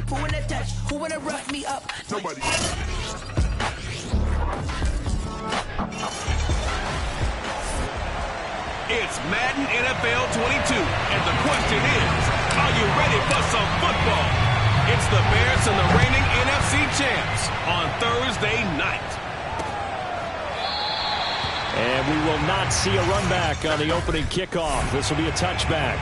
Who wanna touch? Who wanna rough me up? Nobody. It's Madden NFL 22, and the question is, are you ready for some football? It's the Bears and the reigning NFC champs on Thursday night. And we will not see a run back on the opening kickoff. This will be a touchback.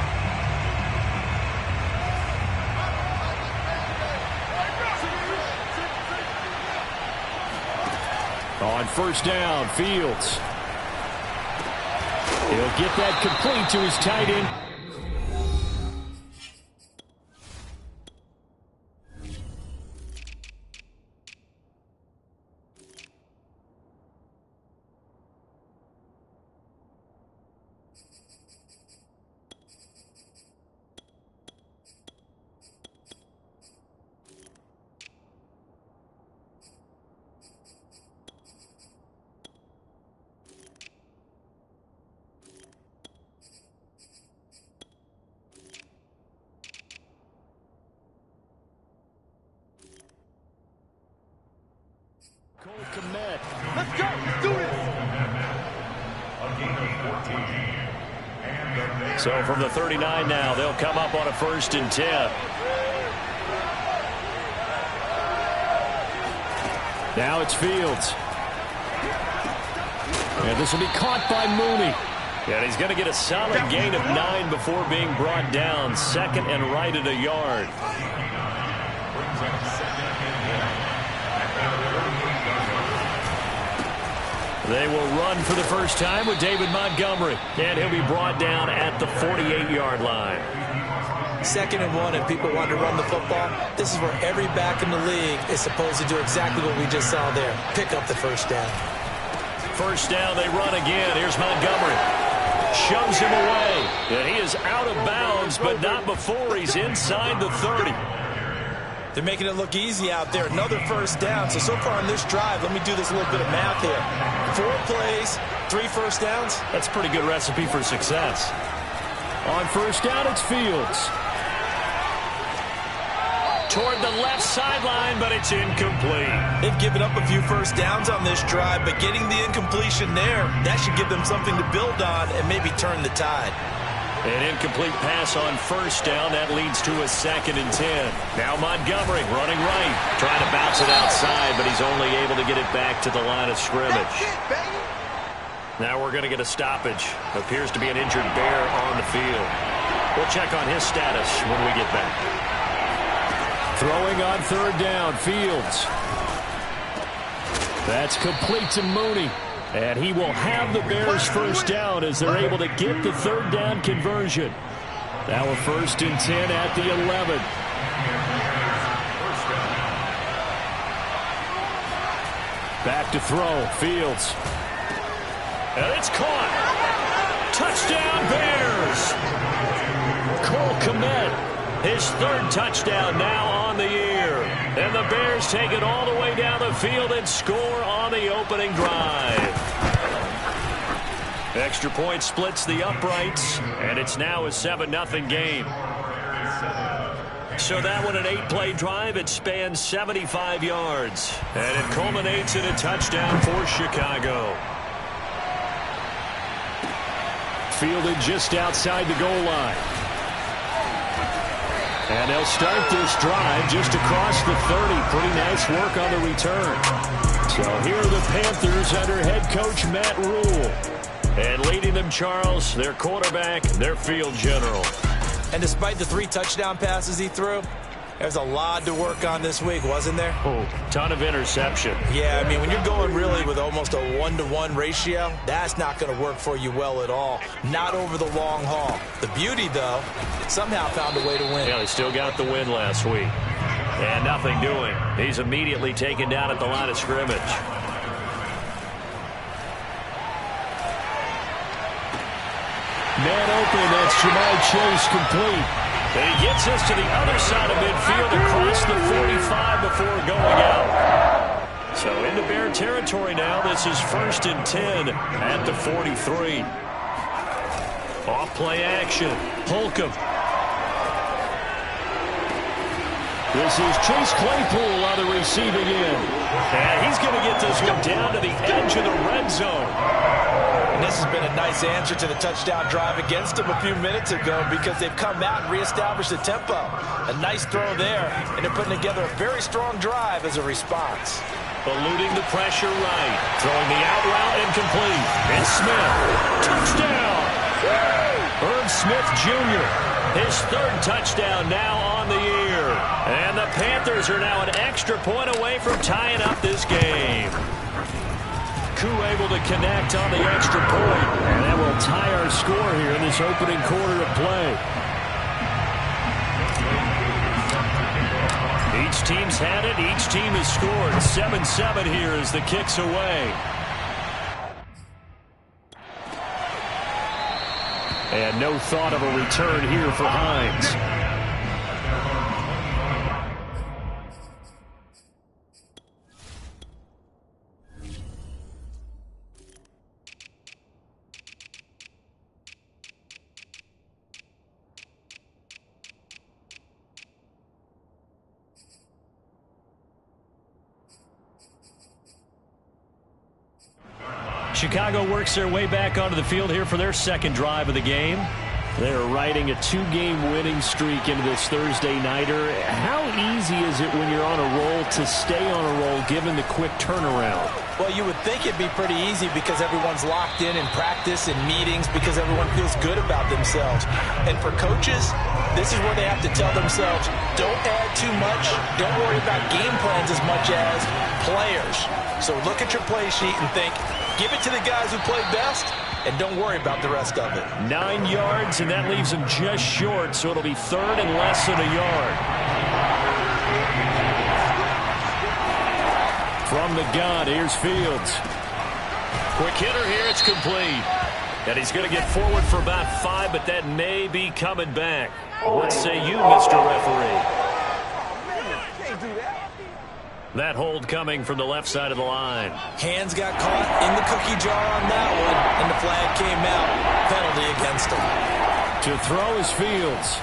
On first down, Fields. He'll get that complete to his tight end. Let's go. Let's do this. So from the 39 now, they'll come up on a 1st and 10. Now it's Fields. And this will be caught by Mooney. And he's going to get a solid gain of 9 before being brought down. 2nd and right at a yard. They will run for the first time with David Montgomery. And he'll be brought down at the 48-yard line. 2nd and 1, and people want to run the football. This is where every back in the league is supposed to do exactly what we just saw there. Pick up the first down. First down, they run again. Here's Montgomery. Shoves him away. And he is out of bounds, but not before he's inside the 30. They're making it look easy out there. Another first down. So far on this drive, let me do this little bit of math here. 4 plays, 3 first downs. That's a pretty good recipe for success. On first down, it's Fields. Toward the left sideline, but it's incomplete. They've given up a few first downs on this drive, but getting the incompletion there, that should give them something to build on and maybe turn the tide. An incomplete pass on first down. That leads to a 2nd and 10. Now Montgomery running right. Trying to bounce it outside, but he's only able to get it back to the line of scrimmage. Now we're going to get a stoppage. Appears to be an injured Bear on the field. We'll check on his status when we get back. Throwing on 3rd down, Fields. That's complete to Mooney. And he will have the Bears first down as they're able to get the 3rd down conversion. Now a 1st and 10 at the 11. Back to throw, Fields. And it's caught. Touchdown, Bears. Cole Kmet, his 3rd touchdown now on the year. And the Bears take it all the way down the field and score on the opening drive. Extra point splits the uprights, and it's now a 7-0 game. So that one, an 8-play drive. It spans 75 yards, and it culminates in a touchdown for Chicago. Fielded just outside the goal line. And they'll start this drive just across the 30. Pretty nice work on the return. So here are the Panthers under head coach Matt Rule. And leading them, Charles, their quarterback, their field general. And despite the 3 touchdown passes he threw, there's a lot to work on this week, wasn't there? Oh, ton of interception. Yeah, I mean, when you're going really with almost a 1-to-1 ratio, that's not going to work for you well at all. Not over the long haul. The beauty, though, somehow found a way to win. Yeah, they still got the win last week. And nothing doing. He's immediately taken down at the line of scrimmage. Man open, that's Jamar Chase complete. And he gets us to the other side of midfield across the 45 before going out. So into Bear territory now. This is 1st and 10 at the 43. Off play action. Holcomb. This is Chase Claypool on the receiving end. And he's going to get this one down to the edge of the red zone. And this has been a nice answer to the touchdown drive against them a few minutes ago because they've come out and reestablished the tempo. A nice throw there, and they're putting together a very strong drive as a response. Eluding the pressure right. Throwing the out route incomplete. It's Smith. Touchdown! Irv Smith Jr. His third touchdown now on the year. And the Panthers are now an extra point away from tying up this game. Koo able to connect on the extra point. And that will tie our score here in this opening quarter of play. Each team's had it. Each team has scored. 7-7 here as the kick's away. And no thought of a return here for Hines. Chicago works their way back onto the field here for their second drive of the game. They're riding a two-game winning streak into this Thursday nighter. How easy is it when you're on a roll to stay on a roll given the quick turnaround? Well, you would think it'd be pretty easy because everyone's locked in practice and meetings because everyone feels good about themselves. And for coaches, this is where they have to tell themselves, don't add too much, don't worry about game plans as much as players. So look at your play sheet and think, give it to the guys who played best, and don't worry about the rest of it. 9 yards, and that leaves them just short, so it'll be third and less than a yard. From the gun, here's Fields. Quick hitter here, it's complete. And he's going to get forward for about 5, but that may be coming back. What say you, Mr. Referee? That hold coming from the left side of the line. Hands got caught in the cookie jar on that one, and the flag came out. Penalty against him. To throw is Fields.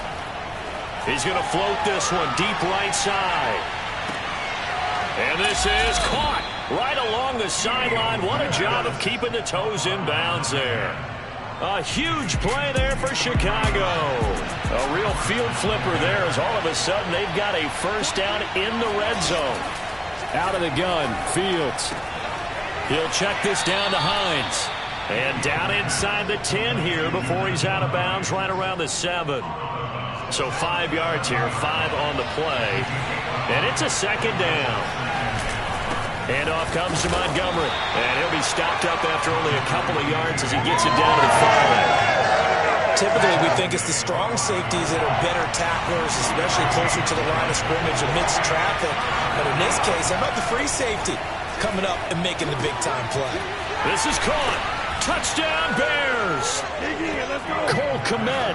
He's going to float this one deep right side. And this is caught right along the sideline. What a job of keeping the toes in bounds there. A huge play there for Chicago. A real field flipper there as all of a sudden they've got a first down in the red zone. Out of the gun, Fields. He'll check this down to Hines. And down inside the 10 here before he's out of bounds right around the 7. So 5 yards here, 5 on the play. And it's a second down. And off comes to Montgomery. And he'll be stopped up after only a couple of yards as he gets it down to the 5. Typically, we think it's the strong safeties that are better tacklers, especially closer to the line of scrimmage amidst traffic. But in this case, how about the free safety coming up and making the big-time play? This is caught. Touchdown, Bears. Cole Kmet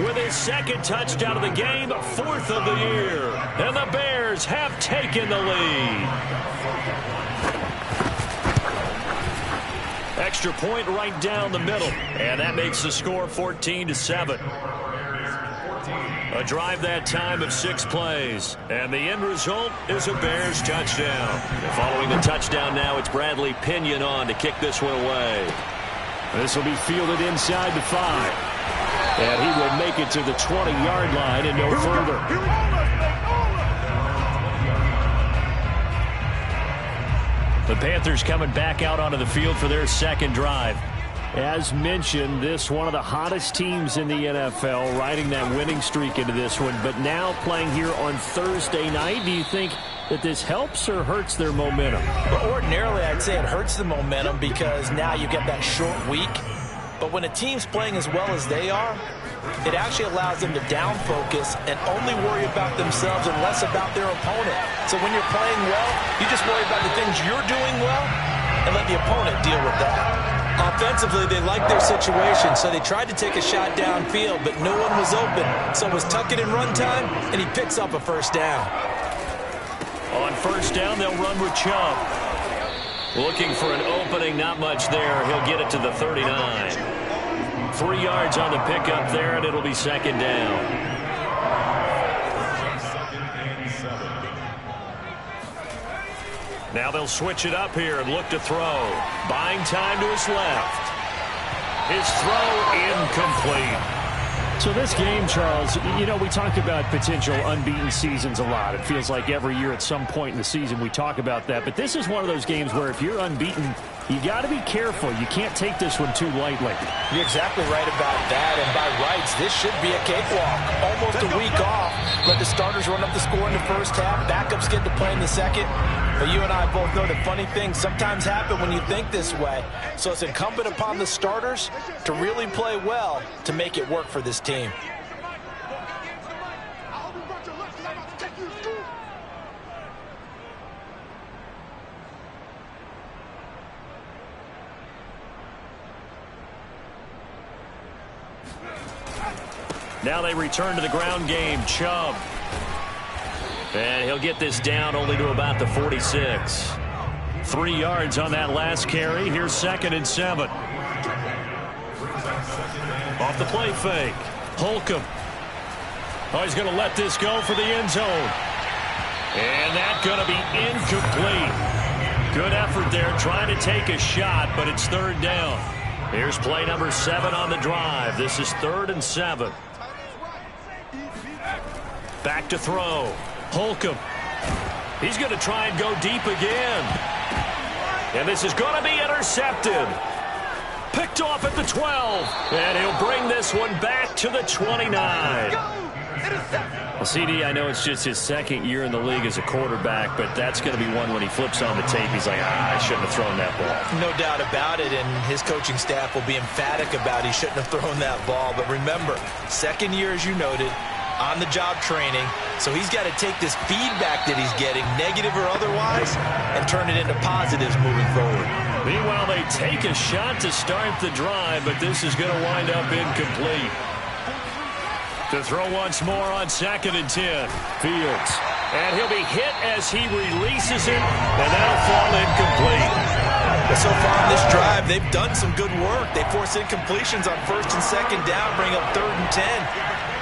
with his second touchdown of the game, 4th of the year. And the Bears have taken the lead. Extra point right down the middle. And that makes the score 14-7. A drive that time of 6 plays. And the end result is a Bears touchdown. Following the touchdown now, it's Bradley Pinion on to kick this one away. This will be fielded inside the 5. And he will make it to the 20-yard line and no further. The Panthers coming back out onto the field for their second drive. As mentioned, this one of the hottest teams in the NFL, riding that winning streak into this one, but now playing here on Thursday night. Do you think that this helps or hurts their momentum? Well, ordinarily, I'd say it hurts the momentum because now you get that short week. But when a team's playing as well as they are, it actually allows them to down focus and only worry about themselves and less about their opponent. So when you're playing well, you just worry about the things you're doing well and let the opponent deal with that. Offensively, they liked their situation, so they tried to take a shot downfield, but no one was open. So it was tuck it in run time, and he picks up a first down. On first down, they'll run with Chubb. Looking for an opening, not much there. He'll get it to the 39. 3 yards on the pickup there, and it'll be second down. Now they'll switch it up here and look to throw. Buying time to his left. His throw incomplete. So this game, Charles, you know, we talk about potential unbeaten seasons a lot. It feels like every year at some point in the season we talk about that. But this is one of those games where if you're unbeaten, you got to be careful. You can't take this one too lightly. You're exactly right about that. And by rights, this should be a cakewalk. Almost a week off. Let the starters run up the score in the first half. Backups get to play in the second. But you and I both know that funny things sometimes happen when you think this way. So it's incumbent upon the starters to really play well to make it work for this team. Now they return to the ground game. Chubb. And he'll get this down only to about the 46. 3 yards on that last carry. Here's 2nd and 7. Off the play fake. Holcomb. Oh, he's going to let this go for the end zone. And that's going to be incomplete. Good effort there trying to take a shot, but it's 3rd down. Here's play number 7 on the drive. This is 3rd and 7. Back to throw. Holcomb. He's going to try and go deep again. And this is going to be intercepted. Picked off at the 12. And he'll bring this one back to the 29. Well, CD, I know it's just his 2nd year in the league as a quarterback, but that's going to be one when he flips on the tape. He's like, I shouldn't have thrown that ball. No doubt about it, and his coaching staff will be emphatic about he shouldn't have thrown that ball. But remember, 2nd year, as you noted, on-the-job training, so he's got to take this feedback that he's getting, negative or otherwise, and turn it into positives moving forward. Meanwhile, they take a shot to start the drive, but this is going to wind up incomplete. To throw once more on 2nd and 10. Fields. And he'll be hit as he releases it, and that'll fall incomplete. But so far on this drive, they've done some good work. They force incompletions on 1st and 2nd down, bring up 3rd and 10.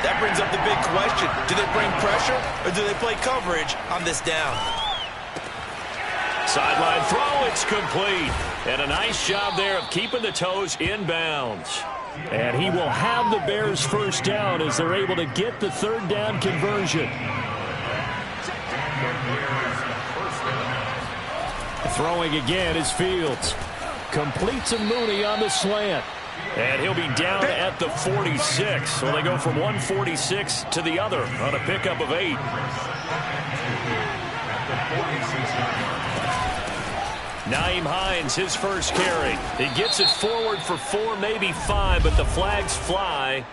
That brings up the big question. Do they bring pressure or do they play coverage on this down? Sideline throw, it's complete. And a nice job there of keeping the toes in bounds. And he will have the Bears first down as they're able to get the 3rd down conversion. Throwing again is Fields. Complete to Mooney on the slant. And he'll be down at the 46. So they go from 146 to the other on a pickup of 8. Nyheim Hines, his first carry. He gets it forward for 4, maybe 5, but the flags fly.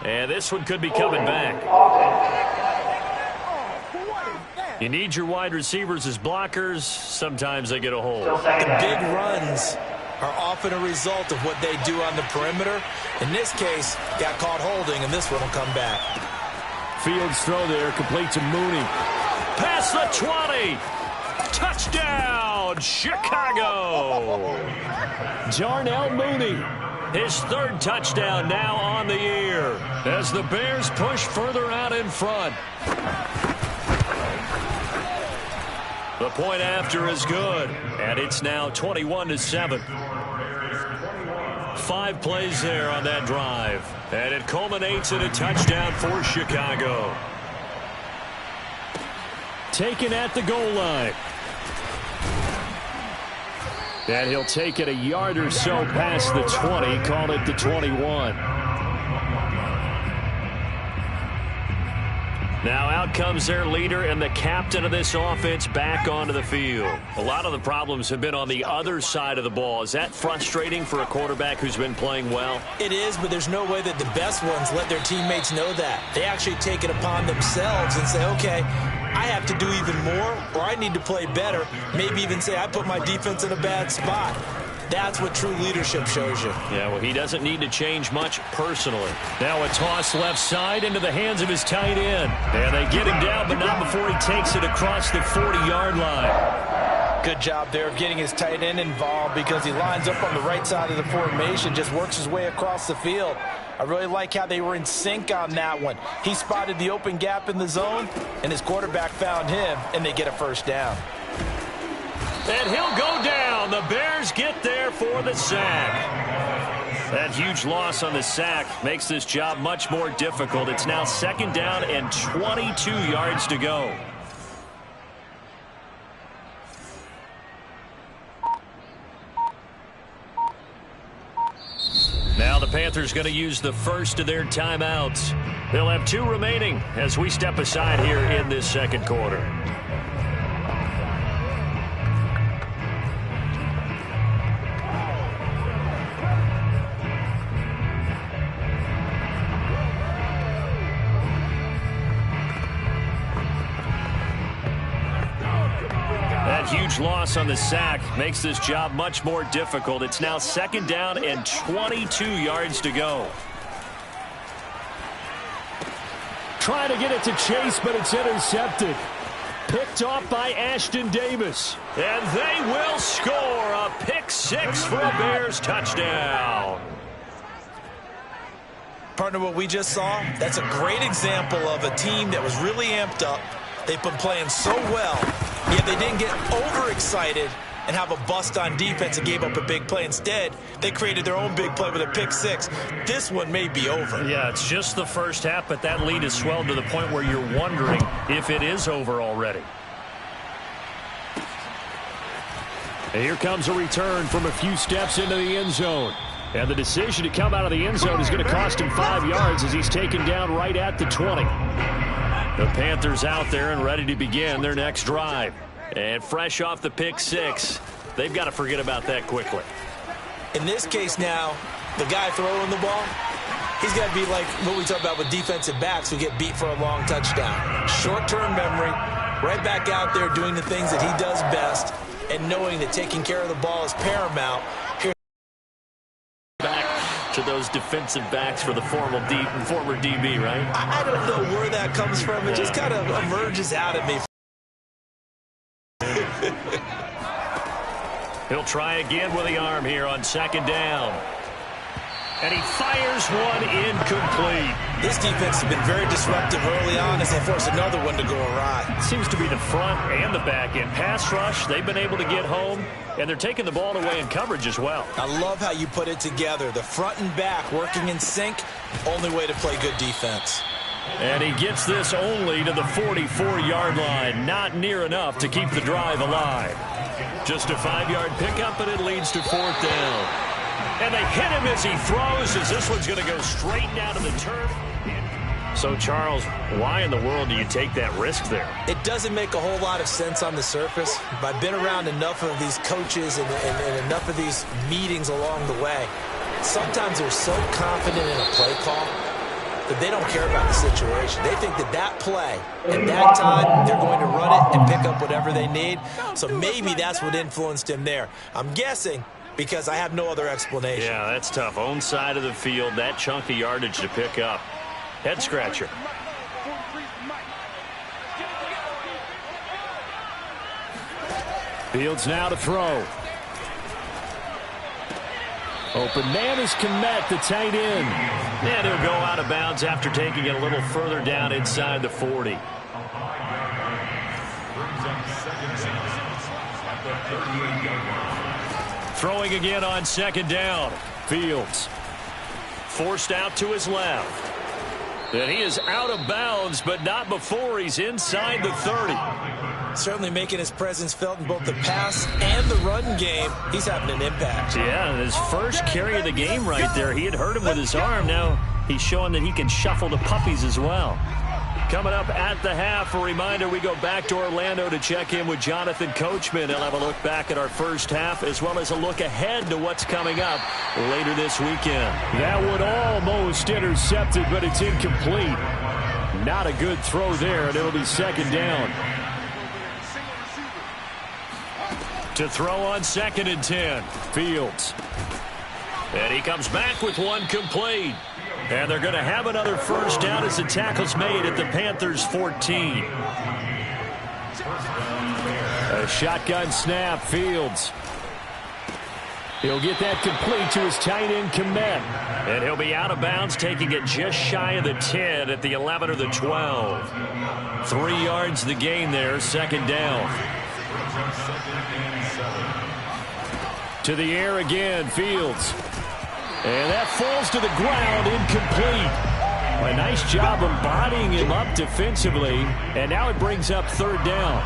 And this one could be coming back. You need your wide receivers as blockers. Sometimes they get a hold. The big runs are often a result of what they do on the perimeter. In this case, got caught holding, and this one will come back. Fields throw there, complete to Mooney. Past the 20. Touchdown, Chicago. Darnell Mooney. His 3rd touchdown now on the year as the Bears push further out in front. The point after is good, and it's now 21-7. 5 plays there on that drive, and it culminates in a touchdown for Chicago. Taken at the goal line. And he'll take it a yard or so past the 20, call it the 21. Now out comes their leader and the captain of this offense back onto the field. A lot of the problems have been on the other side of the ball. Is that frustrating for a quarterback who's been playing well? It is, but there's no way that the best ones let their teammates know that. They actually take it upon themselves and say, okay, I have to do even more, or I need to play better. Maybe even say I put my defense in a bad spot. That's what true leadership shows you. Yeah, well, he doesn't need to change much personally. Now a toss left side into the hands of his tight end. And they get him down, but not before he takes it across the 40-yard line. Good job there of getting his tight end involved because he lines up on the right side of the formation, just works his way across the field. I really like how they were in sync on that one. He spotted the open gap in the zone, and his quarterback found him, and they get a first down. And he'll go down. The Bears get there for the sack. That huge loss on the sack makes this job much more difficult. It's now 2nd down and 22 yards to go. Now the Panthers going to use the first of their timeouts. They'll have 2 remaining as we step aside here in this 2nd quarter. That huge loss on the sack makes this job much more difficult. It's now 2nd down and 22 yards to go. Trying to get it to Chase, but it's intercepted. Picked off by Ashton Davis. And they will score a pick 6 for a Bears touchdown. Partner, what we just saw, that's a great example of a team that was really amped up. They've been playing so well, yet they didn't get overexcited and have a bust on defense and gave up a big play. Instead, they created their own big play with a pick 6. This one may be over. Yeah, it's just the first half, but that lead has swelled to the point where you're wondering if it is over already. And here comes a return from a few steps into the end zone. And the decision to come out of the end zone is going to cost him 5 yards as he's taken down right at the 20. The Panthers out there and ready to begin their next drive. And fresh off the pick 6, they've got to forget about that quickly. In this case now, the guy throwing the ball, he's got to be like what we talk about with defensive backs who get beat for a long touchdown. Short-term memory, right back out there doing the things that he does best and knowing that taking care of the ball is paramount. Back to those defensive backs for the former DB, right? I don't know where that comes from. It just kind of emerges out of me. He'll try again with the arm here on 2nd down. And he fires one incomplete. This defense has been very disruptive early on as they force another one to go awry. Seems to be the front and the back end. Pass rush, they've been able to get home, and they're taking the ball away in coverage as well. I love how you put it together. The front and back working in sync, only way to play good defense. And he gets this only to the 44-yard line. Not near enough to keep the drive alive. Just a 5-yard pickup, and it leads to 4th down. And they hit him as he throws, as this one's going to go straight down to the turf. So, Charles, why in the world do you take that risk there? It doesn't make a whole lot of sense on the surface. But I've been around enough of these coaches and enough of these meetings along the way. Sometimes they're so confident in a play call that they don't care about the situation. They think that that play, at that time, they're going to run it and pick up whatever they need. So maybe that's what influenced him there. I'm guessing because I have no other explanation. Yeah, that's tough. Own side of the field, that chunk of yardage to pick up. Head scratcher. Fields now to throw. Open man is Kmet, the tight end. And he'll go out of bounds after taking it a little further down inside the 40. Throwing again on 2nd down. Fields. Forced out to his left. And he is out of bounds, but not before he's inside the 30. Certainly making his presence felt in both the pass and the run game. He's having an impact. Yeah, his first carry of the game right there. He had hurt him with his arm. Now he's showing that he can shuffle the puppies as well. Coming up at the half, a reminder, we go back to Orlando to check in with Jonathan Coachman. He'll have a look back at our first half as well as a look ahead to what's coming up later this weekend. That one almost intercepted, but it's incomplete. Not a good throw there, and it'll be 2nd down. To throw on 2nd and 10. Fields. And he comes back with one complete. And they're going to have another first down as the tackle's made at the Panthers' 14. A shotgun snap. Fields. He'll get that complete to his tight end, Kmet. And he'll be out of bounds, taking it just shy of the 10 at the 11 or the 12. 3 yards the gain there, 2nd down. To the air again, Fields. And that falls to the ground, incomplete. A nice job embodying him up defensively, and now it brings up third down.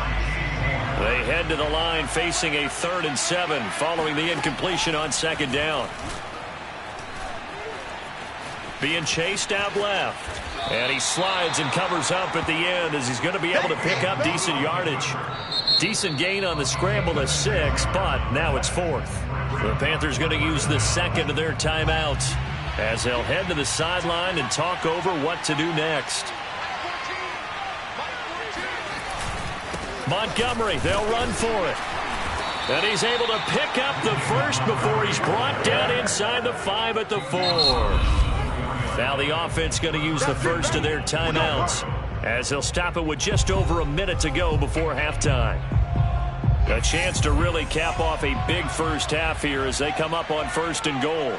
They head to the line facing a 3rd and 7 following the incompletion on 2nd down. Being chased out left. And he slides and covers up at the end as he's going to be able to pick up decent yardage. Decent gain on the scramble to 6, but now it's 4th. The Panthers going to use the 2nd of their timeouts as they'll head to the sideline and talk over what to do next. Montgomery, they'll run for it. And he's able to pick up the first before he's brought down inside the 5 at the 4. Now the offense going to use the first of their timeouts as they'll stop it with just over a minute to go before halftime. A chance to really cap off a big first half here as they come up on 1st and goal.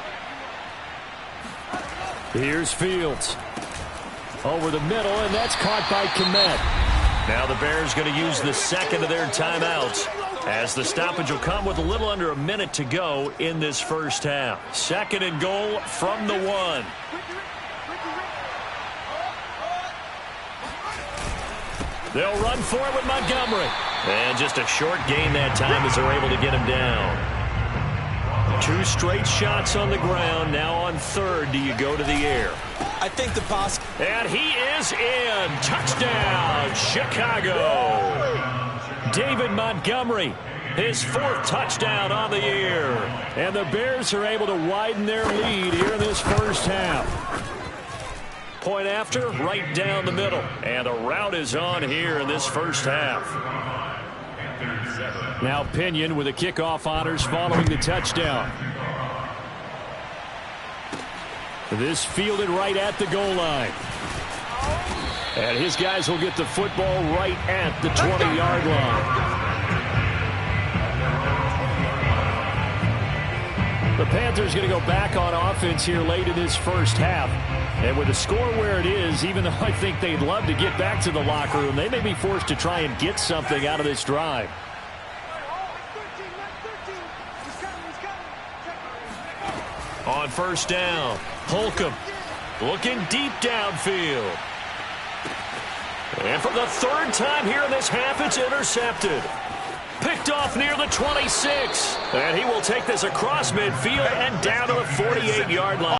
Here's Fields. Over the middle, and that's caught by Kmet. Now the Bears going to use the 2nd of their timeouts as the stoppage will come with a little under a minute to go in this first half. 2nd and goal from the 1. They'll run for it with Montgomery. And just a short gain that time as they're able to get him down. 2 straight shots on the ground. Now on 3rd, do you go to the air? I think the pass. And he is in. Touchdown, Chicago. David Montgomery, his 4th touchdown on the year. And the Bears are able to widen their lead here in this first half. Point after, right down the middle. And a rout is on here in this first half. Now Pinion with the kickoff honors following the touchdown. This fielded right at the goal line. And his guys will get the football right at the 20-yard line. The Panthers going to go back on offense here late in this first half. And with the score where it is, even though I think they'd love to get back to the locker room, they may be forced to try and get something out of this drive. On 1st down, Holcomb looking deep downfield. And for the 3rd time here in this half, it's intercepted. Picked off near the 26. And he will take this across midfield and down to the 48-yard line.